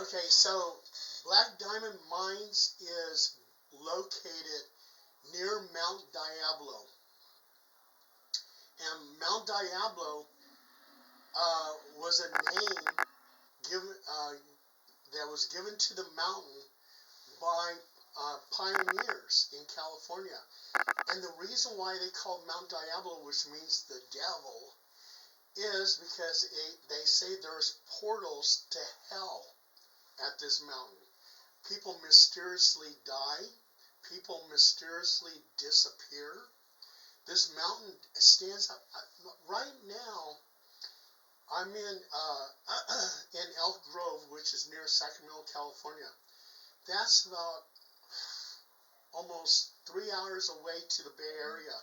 Okay, so Black Diamond Mines is located near Mount Diablo. And Mount Diablo was a name given that was given to the mountain by pioneers in California. And the reason why they call Mount Diablo, which means the devil, is because they say there's portals to hell at this mountain. People mysteriously die. People mysteriously disappear. This mountain stands up. Right now, I'm in Elk Grove, which is near Sacramento, California. That's about almost 3 hours away to the Bay Area.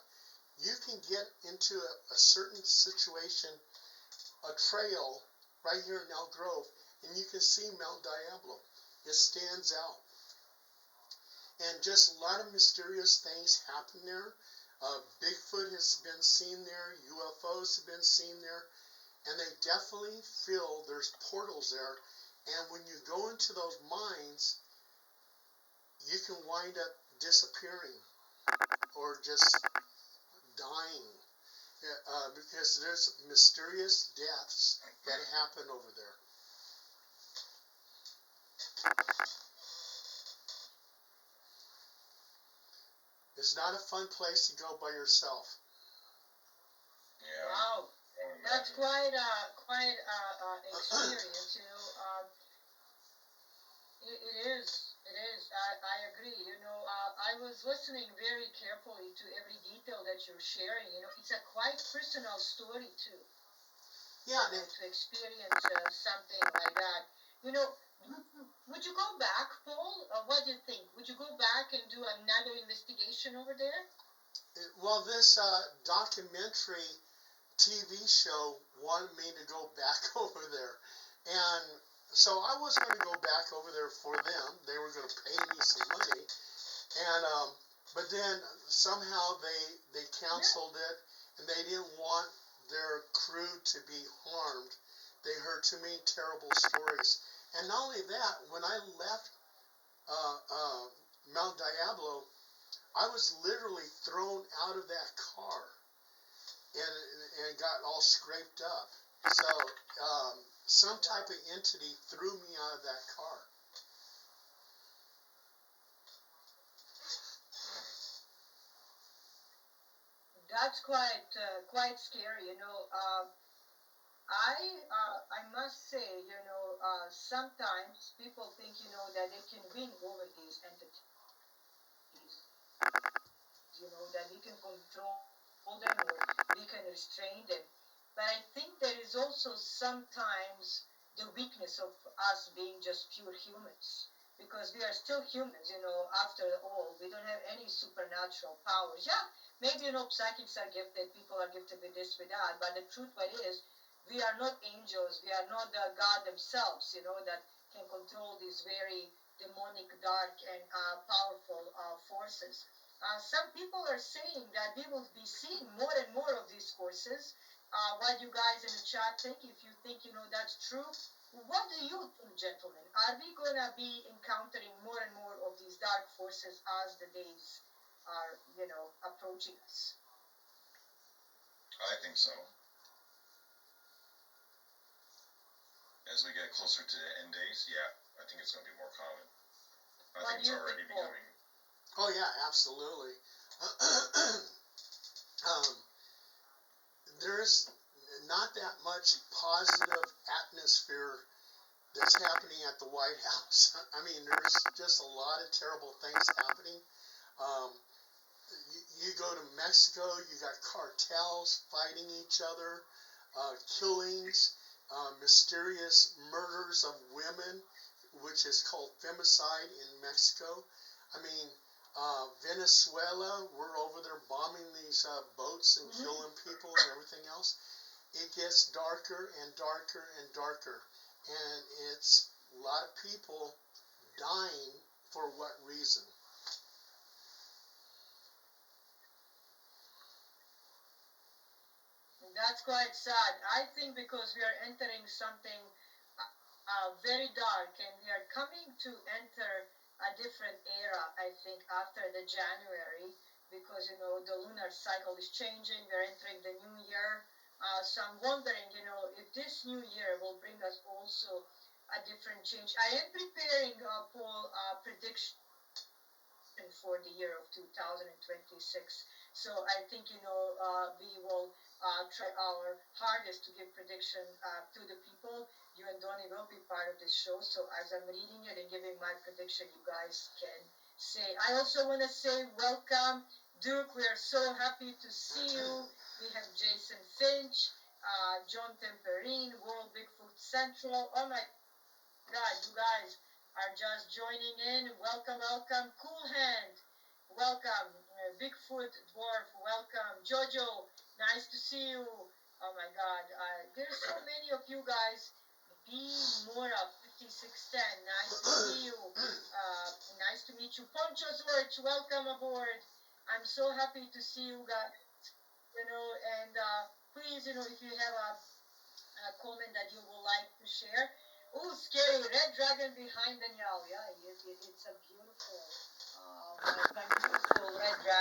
You can get into a certain situation, a trail, right here in Elk Grove, and you can see Mount Diablo. It stands out. And just a lot of mysterious things happen there. Bigfoot has been seen there, UFOs have been seen there, and they definitely feel there's portals there. And when you go into those mines, you can wind up disappearing or just dying because there's mysterious deaths that happen over there. It's not a fun place to go by yourself. Yeah. Wow, that's quite experience. It is. It is. I agree. I was listening very carefully to every detail that you're sharing. It's a quite personal story too. Yeah. To experience something like that. Would you go back, Paul? What do you think? Would you go back and do another investigation over there? Well, this documentary TV show wanted me to go back over there. And so I was going to go back over there for them. They were going to pay me some money. And but then somehow they canceled it, and they didn't want their crew to be harmed. They heard too many terrible stories. And not only that, when I left Mount Diablo, I was literally thrown out of that car and got all scraped up. So some type of entity threw me out of that car. That's quite scary. I must say, sometimes people think, that they can win over these entities. That we can control them or we can restrain them. But I think there is also sometimes the weakness of us being just pure humans. Because we are still humans, after all. We don't have any supernatural powers. Yeah, maybe, psychics are gifted, people are gifted with this, with that. But the truth what is, we are not angels. We are not the God themselves, that can control these very demonic, dark, and powerful forces. Some people are saying that we will be seeing more and more of these forces. What you guys in the chat think, if you think that's true, what do you think, gentlemen? Are we gonna be encountering more and more of these dark forces as the days are, approaching us? I think so. As we get closer to the end days, yeah, I think it's gonna be more common. I think it's already becoming. Oh yeah, absolutely. There's not that much positive atmosphere that's happening at the White House. I mean, there's just a lot of terrible things happening. Um, you go to Mexico, you got cartels fighting each other, killings, mysterious murders of women, which is called femicide in Mexico. I mean, Venezuela, we're over there bombing these boats and killing people and everything else. It gets darker and darker and darker. And it's a lot of people dying for what reason? That's quite sad. I think because we are entering something, very dark, and we are coming to enter a different era, I think, after the January, because the lunar cycle is changing. We're entering the new year. So I'm wondering, if this new year will bring us also a different change. I am preparing a poll prediction for the year of 2026. So I think, we will try our hardest to give prediction to the people. You and Donny will be part of this show. So as I'm reading it and giving my prediction, you guys can say. I also want to say welcome, Duke. We are so happy to see you. We have Jason Finch, John Temperine, World Bigfoot Central. Oh my God, you guys are just joining in. Welcome, welcome. Cool Hand, welcome. Bigfoot Dwarf, welcome. Jojo, nice to see you. Oh my God, there's so many of you guys. B. Mora, 5610, nice to see you. Nice to meet you. Poncho Zorch, welcome aboard. I'm so happy to see you guys. And please, if you have a comment that you would like to share. Oh, scary red dragon behind Danielle. Yeah, it's a beautiful, magnificent red dragon.